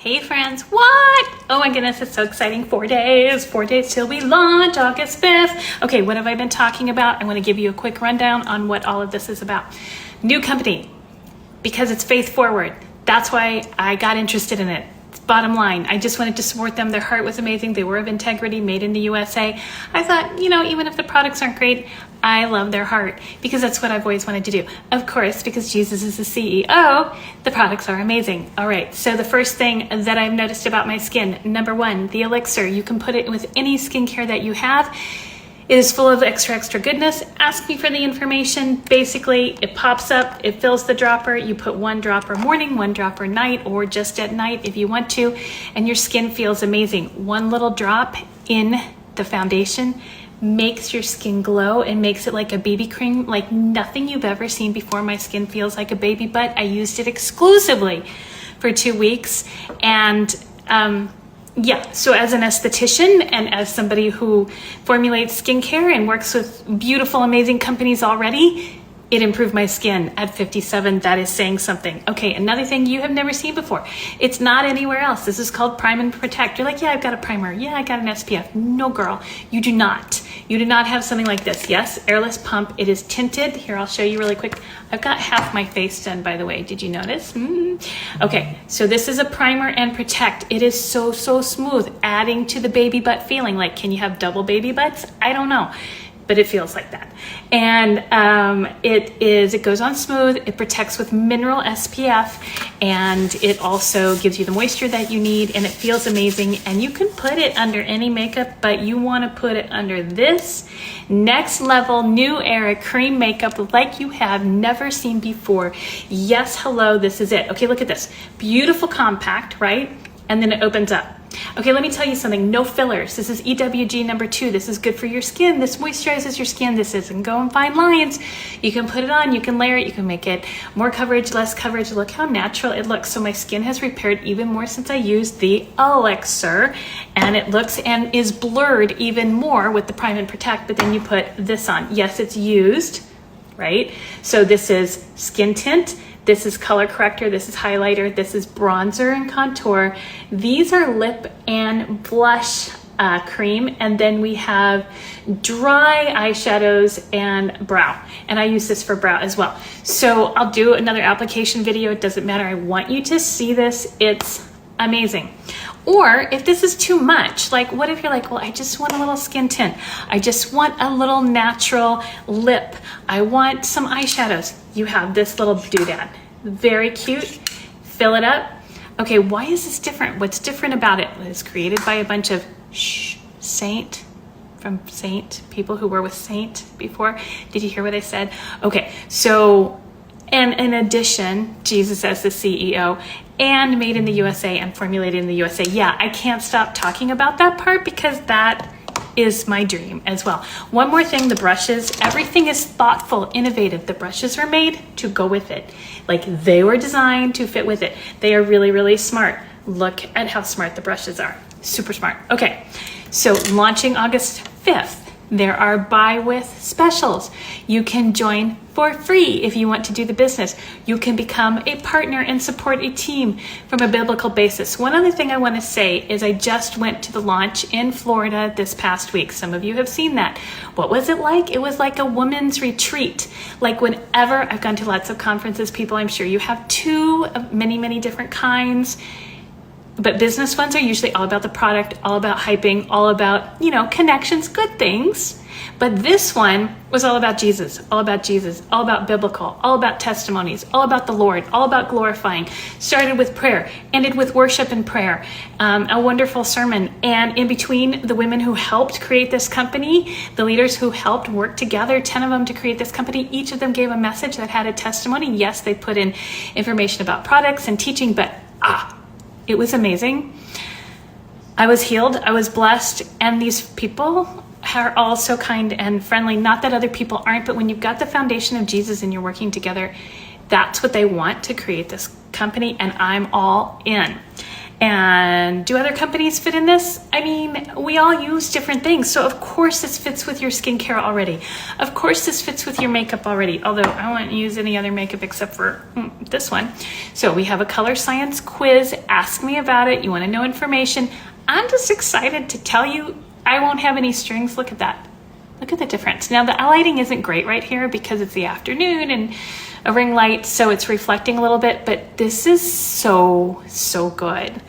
Hey friends, what? Oh my goodness, it's so exciting. 4 days till we launch, August 5th. Okay, what have I been talking about? I want to give you a quick rundown on what all of this is about. New company, because it's faith forward. That's why I got interested in it. Bottom line, I just wanted to support them. Their heart was amazing. They were of integrity, made in the USA. I thought, even if the products aren't great, I love their heart because that's what I've always wanted to do. Of course, because Jesus is the CEO, the products are amazing. All right, so the first thing that I've noticed about my skin, number one, the elixir. You can put it with any skincare that you have. It is full of extra goodness. Ask me for the information. Basically, it pops up, it fills the dropper. You put 1 dropper morning, 1 dropper night, or just at night if you want to, and your skin feels amazing. 1 little drop in the foundation makes your skin glow and makes it like a BB cream, like nothing you've ever seen before. My skin feels like a baby butt. I used it exclusively for 2 weeks, and so as an esthetician and as somebody who formulates skincare and works with beautiful, amazing companies already, it improved my skin at 57. That is saying something. Okay, another thing you have never seen before. It's not anywhere else. This is called Prime and Protect. You're like, yeah, I've got a primer. Yeah, I got an SPF. No, girl, you do not. You do not have something like this. Yes, airless pump. It is tinted. Here, I'll show you really quick. I've got half my face done, by the way. Did you notice? Okay, so this is a primer and protect. It is so smooth, adding to the baby butt feeling. Like, can you have double baby butts? I don't know, but it feels like that. And it goes on smooth, it protects with mineral SPF, and it also gives you the moisture that you need, and it feels amazing. And you can put it under any makeup, but you want to put it under this next level new era cream makeup like you have never seen before. Yes, hello, this is it. Okay, look at this. Beautiful compact, right? And then it opens up. Okay, let me tell you something. No fillers. This is EWG number 2. This is good for your skin. This moisturizes your skin. This isn't go and find lines. You can put it on. You can layer it. You can make it more coverage, less coverage. Look how natural it looks. So my skin has repaired even more since I used the elixir, and it looks and is blurred even more with the Prime and Protect. But then you put this on. Yes, it's used, right? So this is skin tint. This is color corrector, this is highlighter, this is bronzer and contour. These are lip and blush cream, and then we have dry eyeshadows and brow. And I use this for brow as well. So I'll do another application video, it doesn't matter. I want you to see this, it's amazing. Or if this is too much, like what if you're like, well, I just want a little skin tint. I just want a little natural lip. I want some eyeshadows. You have this little doodad. Very cute. Fill it up. Okay, why is this different? What's different about it? It's created by a bunch of Saint, people who were with Saint before. Did you hear what I said? Okay, so, and in addition, Jesus as the CEO, and made in the USA and formulated in the USA. Yeah, I can't stop talking about that part because that is my dream as well. One more thing, the brushes, everything is thoughtful, innovative. The brushes are made to go with it. Like they were designed to fit with it. They are really smart. Look at how smart the brushes are. Super smart. Okay, so launching August 5th. There are buy with specials. You can join for free if you want to do the business. You can become a partner and support a team from a biblical basis. One other thing I want to say is I just went to the launch in Florida this past week. Some of you have seen that. What was it like? It was like a woman's retreat. Like whenever I've gone to lots of conferences, people, I'm sure you have too, of many different kinds. But business ones are usually all about the product, all about hyping, all about, connections, good things. But this one was all about Jesus, all about biblical, all about testimonies, all about the Lord, all about glorifying. Started with prayer, ended with worship and prayer. A wonderful sermon. And in between, the women who helped create this company, the leaders who helped work together, 10 of them to create this company, each of them gave a message that had a testimony. Yes, they put in information about products and teaching, but it was amazing. I was healed, I was blessed, and these people are all so kind and friendly. Not that other people aren't, but when you've got the foundation of Jesus and you're working together, that's what they want to create this company, and I'm all in. And do other companies fit in this? I mean, we all use different things. So of course this fits with your skincare already. Of course this fits with your makeup already, although I won't use any other makeup except for this one. So we have a color science quiz. Ask me about it. You want to know information. I'm just excited to tell you I won't have any strings. Look at that. Look at the difference. Now the lighting isn't great right here because it's the afternoon and a ring light, so it's reflecting a little bit, but this is so good.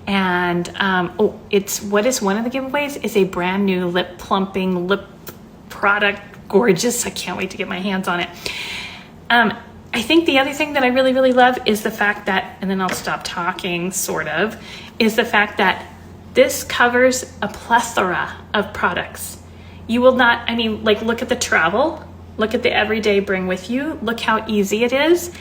And what is one of the giveaways is a brand new lip plumping lip product. Gorgeous. I can't wait to get my hands on it. I think the other thing that I really love is the fact that, and then I'll stop talking, sort of, is the fact that this covers a plethora of products. You will not, I mean, like, look at the travel, look at the everyday bring with you, look how easy it is.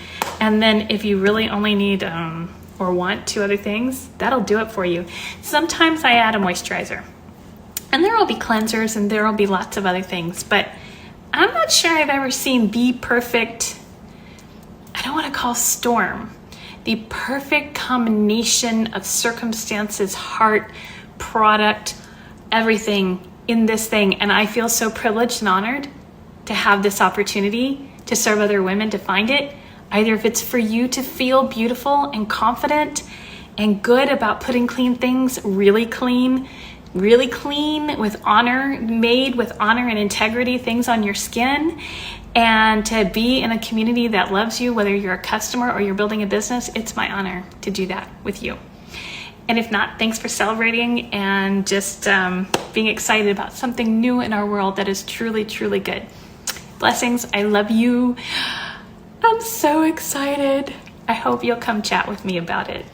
And then if you really only need or want 2 other things, that'll do it for you. Sometimes I add a moisturizer, and there will be cleansers and there will be lots of other things, but I'm not sure I've ever seen the perfect, I don't want to call storm, the perfect combination of circumstances, heart, product, everything in this thing. And I feel so privileged and honored to have this opportunity to serve other women to find it. Either if it's for you to feel beautiful and confident and good about putting clean things, really clean with honor, made with honor and integrity, things on your skin, and to be in a community that loves you, whether you're a customer or you're building a business, it's my honor to do that with you. And if not, thanks for celebrating and just being excited about something new in our world that is truly good. Blessings. I love you. I'm so excited. I hope you'll come chat with me about it.